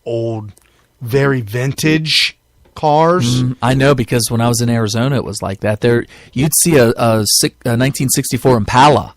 old, very vintage cars. I know, because when I was in Arizona, it was like that. There, you'd see a 1964 Impala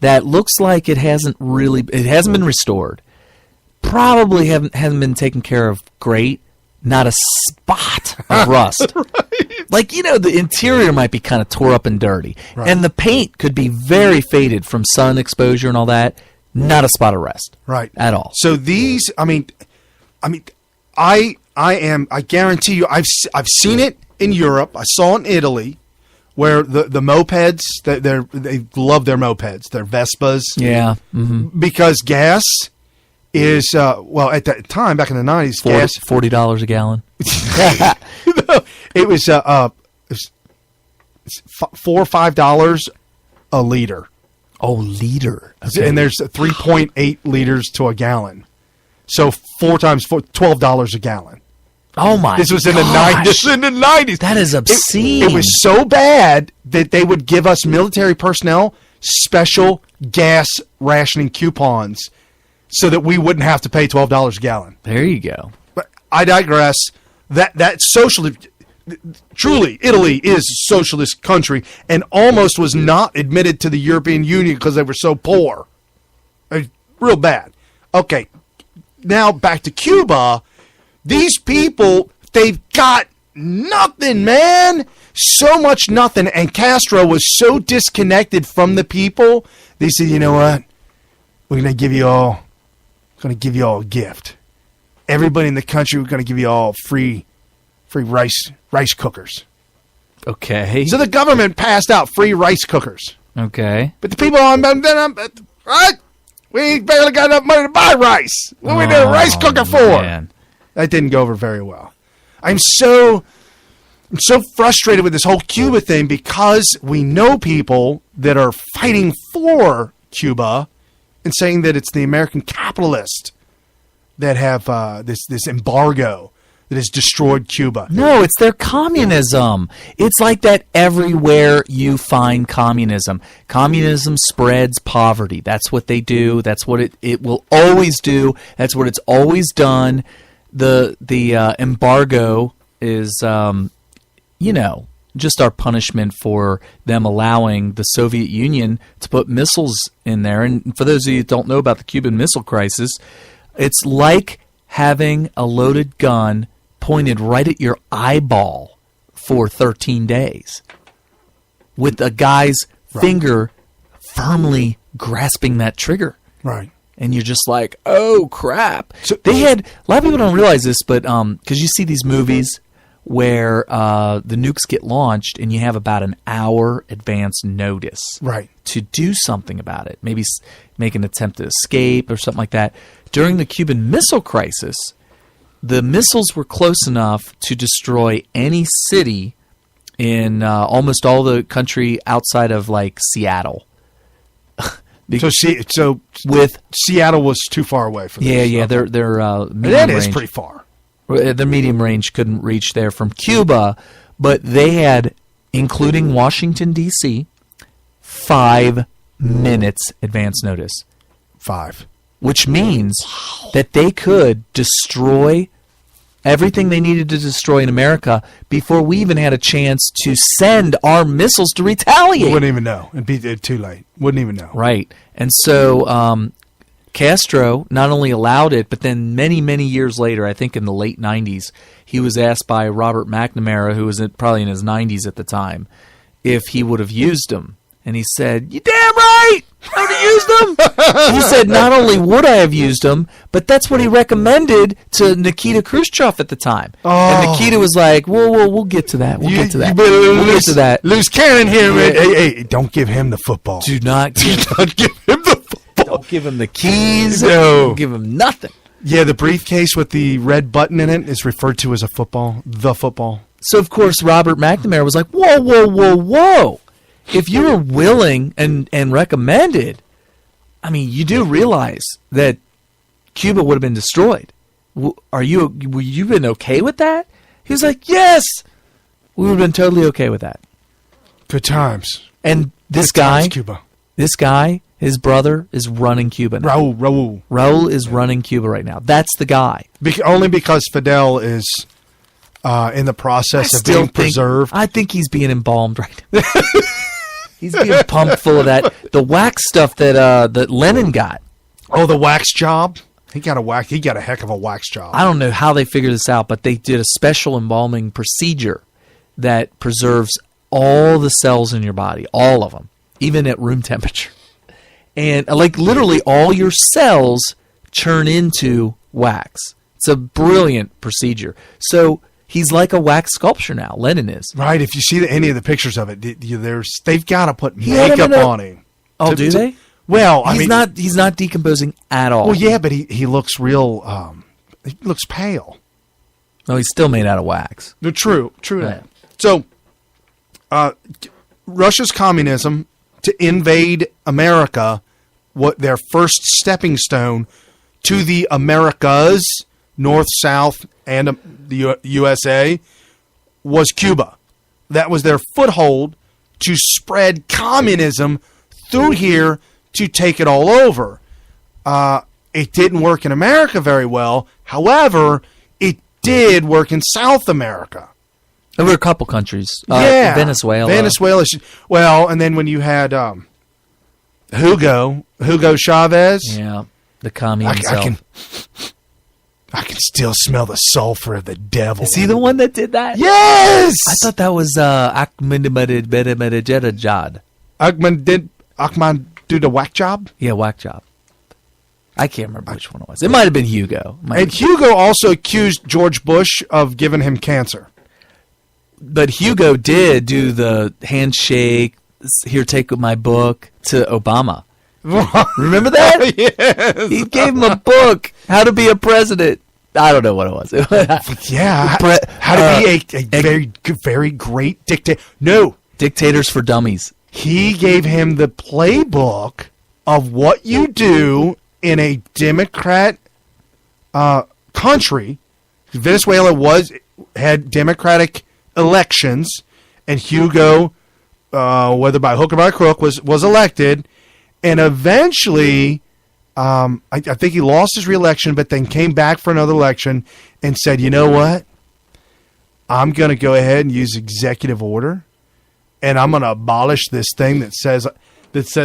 that looks like it hasn't been restored. Probably hasn't been taken care of great. Not a spot of rust. Right. Like, the interior might be kind of tore up and dirty. Right. And the paint could be very faded from sun exposure and all that. Not a spot of rust. Right. At all. So these, I guarantee you, I've seen it in Europe. I saw it in Italy, where the mopeds, they love their mopeds, their Vespas. Yeah. Mm-hmm. Because gas is, at that time, back in the 90s, gas. $40 a gallon. No, it was $4 or $5 a liter. Oh, liter. Okay. And there's 3.8 liters to a gallon. So 4 times $12 a gallon. Oh my! This was in the 90s. This was in the 90s. That is obscene. It was so bad that they would give us military personnel special gas rationing coupons so that we wouldn't have to pay $12 a gallon. There you go. But I digress. That socialist, truly, Italy is a socialist country and almost was not admitted to the European Union because they were so poor. Real bad. Okay, now back to Cuba. These people, they've got nothing, man. So much nothing. And Castro was so disconnected from the people. They said, you know what? We're going to give you all a gift. Everybody in the country, we're going to give you all free rice cookers. Okay. So the government passed out free rice cookers. Okay. But the people right? We barely got enough money to buy rice. What we need a rice cooker for? Man. That didn't go over very well. I'm so frustrated with this whole Cuba thing because we know people that are fighting for Cuba and saying that it's the American capitalists that have this embargo that has destroyed Cuba. No, it's their communism. It's like that everywhere you find communism. Communism spreads poverty. That's what they do. That's what it will always do. That's what it's always done. The embargo is, just our punishment for them allowing the Soviet Union to put missiles in there. And for those of you who don't know about the Cuban Missile Crisis, it's like having a loaded gun pointed right at your eyeball for 13 days with a guy's finger firmly grasping that trigger. Right. And you're just like, oh, crap. So they had, a lot of people don't realize this, but because you see these movies where the nukes get launched and you have about an hour advance notice to do something about it. Maybe make an attempt to escape or something like that. During the Cuban Missile Crisis, the missiles were close enough to destroy any city in almost all the country outside of, like, Seattle. So with Seattle was too far away from this. Yeah, they're medium that is range. pretty far. The medium range couldn't reach there from Cuba, but they had, including Washington, D.C., 5 minutes advance notice. 5. Which means that they could destroy everything they needed to destroy in America before we even had a chance to send our missiles to retaliate. We wouldn't even know. It'd be too late. Wouldn't even know. Right. And so Castro not only allowed it, but then many, many years later, I think in the late 90s, he was asked by Robert McNamara, who was probably in his 90s at the time, if he would have used them. And he said, "You damn right! I would have used them." He said, "Not only would I have used them, but that's what he recommended to Nikita Khrushchev at the time." Oh. And Nikita was like, "Whoa, we'll get to that. We'll get to that. You better We'll get to that. Loose cannon here, man. Hey, don't give him the football. Do not give him the football. Don't give him the keys. No. Don't give him nothing." Yeah, the briefcase with the red button in it is referred to as a football. The football. So, of course, Robert McNamara was like, whoa. If you were willing and recommended, I mean, you do realize that Cuba would have been destroyed. Were you been okay with that? He was like, yes, we would have been totally okay with that. Good times. And this Good guy, times, Cuba. this guy His brother is running Cuba now. Raul is running Cuba right now. That's the guy. Only because Fidel is in the process of being preserved. I think he's being embalmed right now. He's being pumped full of the wax stuff that Lenin got. Oh, the wax job? He got a heck of a wax job. I don't know how they figured this out, but they did a special embalming procedure that preserves all the cells in your body, all of them, even at room temperature. And like literally all your cells churn into wax. It's a brilliant procedure. So he's like a wax sculpture now. Lenin is. Right. If you see any of the pictures of it, they've got to put makeup on him. Oh, do they? Well, he's not decomposing at all. Well, yeah, but he looks real. He looks pale. No, he's still made out of wax. No, true. Right. So, Russia's communism to invade America, their first stepping stone to the Americas, North, South, and the USA, was Cuba. That was their foothold to spread communism through here to take it all over. It didn't work in America very well. However, it did work in South America. There were a couple countries. Venezuela. Well, and then when you had Hugo Chavez. Yeah, the commie himself. I can still smell the sulfur of the devil. Is he the one that did that? Yes! I thought that was Ahmadinejad. Ahmad do the whack job? Yeah, whack job. I can't remember which one it was. It might have been Hugo. Hugo also accused George Bush of giving him cancer. But Hugo did do the handshake, here, take my book, to Obama. Remember that? Yes. He gave him a book, How to Be a President. I don't know what it was. Yeah. How to be a very, very great dictator. No. Dictators for Dummies. He gave him the playbook of what you do in a Democrat country. Venezuela had Democratic elections, and Hugo, whether by hook or by crook, was elected. And eventually, I think he lost his reelection, but then came back for another election and said, you know what? I'm going to go ahead and use executive order, and I'm going to abolish this thing that says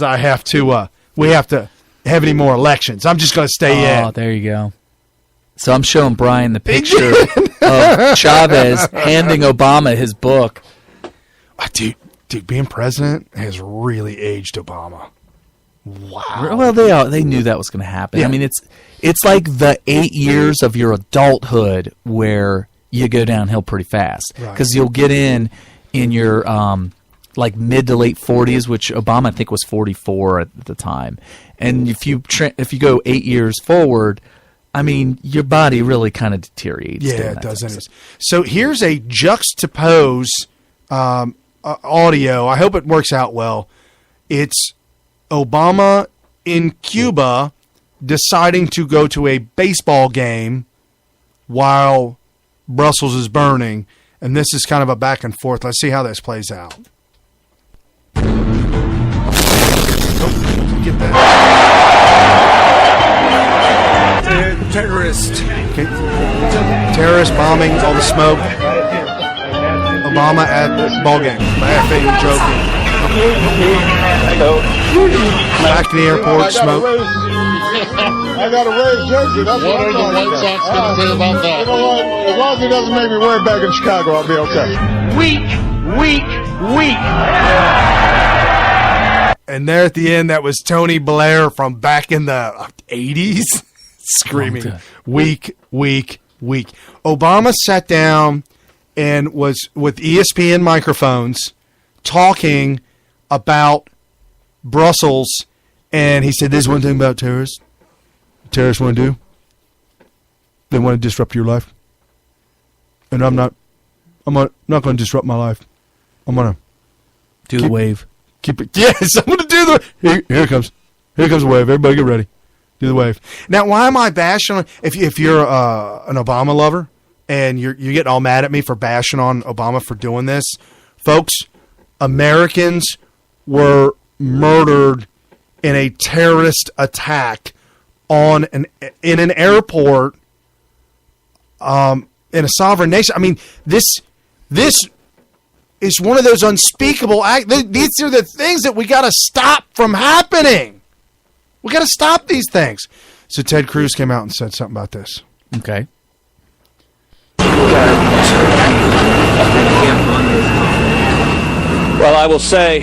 I have to, we have to have any more elections. I'm just going to stay in. Oh, there you go. So I'm showing Brian the picture of Chavez handing Obama his book. Dude, being president has really aged Obama. Wow. Well, they knew that was going to happen. Yeah. I mean, it's like the 8 years of your adulthood where you go downhill pretty fast because you'll get in your like mid to late 40s, which Obama I think was 44 at the time, and if you go 8 years forward, I mean, your body really kind of deteriorates. Yeah, it does. So here's a juxtapose audio. I hope it works out well. It's Obama in Cuba deciding to go to a baseball game while Brussels is burning, and this is kind of a back and forth. Let's see how this plays out. Get that. Terrorist. Okay. Terrorist bombing, all the smoke. Obama at ball game. Laughing, joking. Back to the airport, smoke. I got a red jersey. That's what are the White Sox going to say about that? You know what? As long as he doesn't make me wear it back in Chicago, I'll be okay. Weak. And there at the end, that was Tony Blair from back in the 80s screaming, weak. Obama sat down and was with ESPN microphones talking about Brussels, and he said, "There's one thing about terrorists. Terrorists want to do. They want to disrupt your life, and I'm not going to disrupt my life. I'm going to do the wave. Keep it. Yes, I'm going to do the. Here it comes. Here comes the wave. Everybody, get ready. Do the wave. Now, why am I bashing on? If you're an Obama lover and you're getting all mad at me for bashing on Obama for doing this, folks, Americans were murdered in a terrorist attack in an airport in a sovereign nation. I mean, this is one of those unspeakable acts. These are the things that we got to stop from happening. We got to stop these things. So Ted Cruz came out and said something about this. Okay. Well, I will say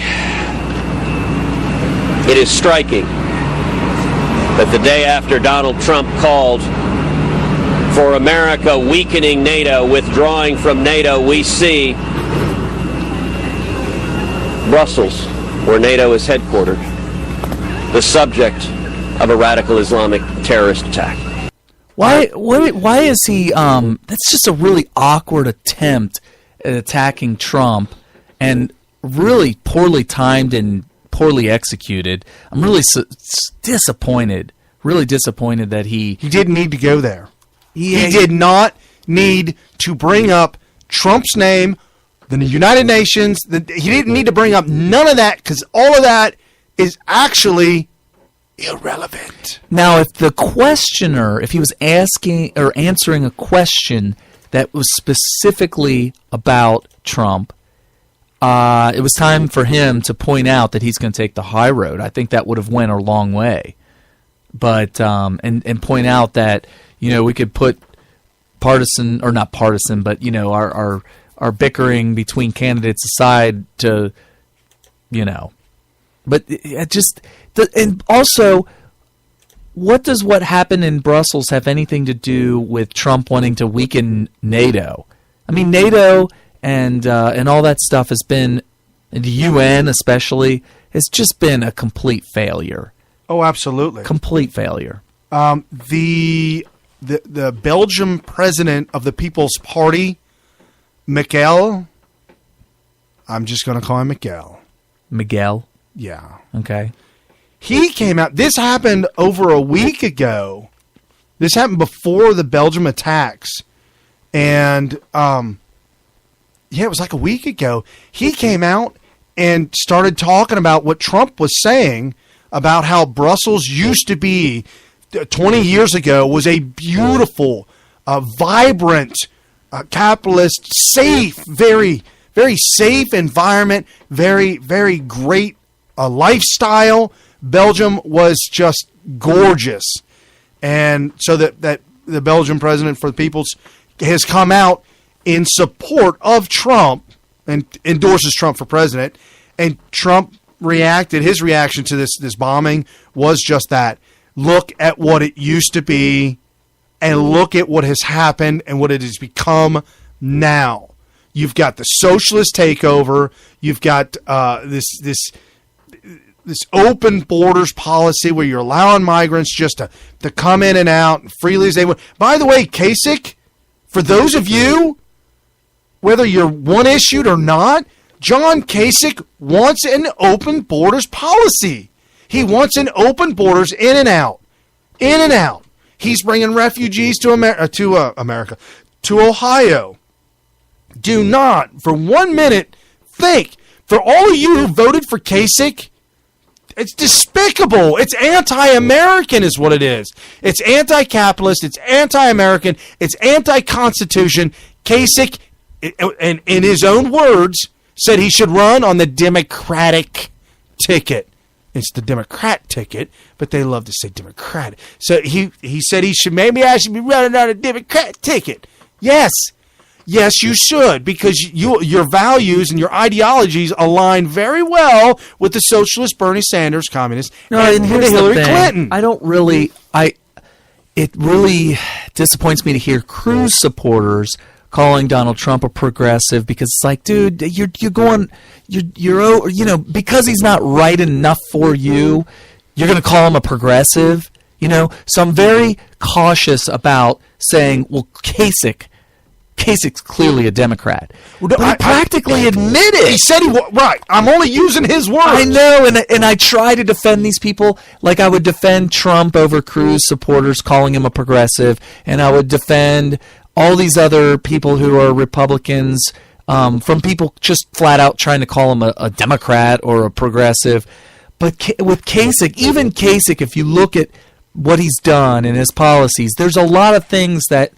it is striking that the day after Donald Trump called for America weakening NATO, withdrawing from NATO, we see Brussels, where NATO is headquartered, the subject of a radical Islamic terrorist attack. Why is he, that's just a really awkward attempt at attacking Trump, and really poorly timed and poorly executed. I'm really disappointed that he didn't need to go there. He did not need to bring up Trump's name, the United Nations. He didn't need to bring up none of that, because all of that is actually irrelevant. Now, if the questioner, if he was asking or answering a question that was specifically about Trump, it was time for him to point out that he's going to take the high road. I think that would have went a long way. But and point out that, you know, we could put partisan, or not partisan, but, you know, our bickering between candidates aside to, you know. But it just, and also, what does what happened in Brussels have anything to do with Trump wanting to weaken NATO? I mean, NATO and all that stuff has been, and the UN especially, has just been a complete failure. Oh, absolutely. Complete failure. The Belgian president of the People's Party, Miguel, I'm just going to call him Miguel. Miguel? Yeah. Okay. He came out. This happened over a week ago. This happened before the Belgium attacks. And, yeah, it was like a week ago. He came out and started talking about what Trump was saying about how Brussels used to be 20 years ago, was a beautiful, vibrant, capitalist, safe, very, very safe environment, very, very great lifestyle. Belgium was just gorgeous. And so that the Belgian president for the Peoples has come out in support of Trump and endorses Trump for president. And Trump reacted. His reaction to this bombing was just that. Look at what it used to be, and look at what has happened and what it has become now. You've got the socialist takeover. You've got this open borders policy where you're allowing migrants just to come in and out freely as they want. By the way, Kasich, for those of you, whether you're one-issued or not, John Kasich wants an open borders policy. He wants an open borders in and out. In and out. He's bringing refugees to America, to Ohio. Do not, for 1 minute, think, for all of you who voted for Kasich, it's despicable. It's anti-American is what it is. It's anti-capitalist. It's anti-American. It's anti-Constitution. Kasich, in his own words, said he should run on the Democratic ticket. It's the Democrat ticket, but they love to say Democratic. So he said maybe I should be running on a Democrat ticket. Yes, you should, because your values and your ideologies align very well with the socialist Bernie Sanders, communist, and Hillary Clinton. It really disappoints me to hear Cruz supporters calling Donald Trump a progressive, because it's like, dude, you're because he's not right enough for you, you're going to call him a progressive, you know? So I'm very cautious about saying, well, Kasich's clearly a Democrat. Well, but he practically admitted. He said he was. Right. I'm only using his words. I know, and I try to defend these people like I would defend Trump over Cruz supporters calling him a progressive, and I would defend all these other people who are Republicans from people just flat out trying to call him a Democrat or a progressive. But with Kasich, even Kasich, if you look at what he's done and his policies, there's a lot of things that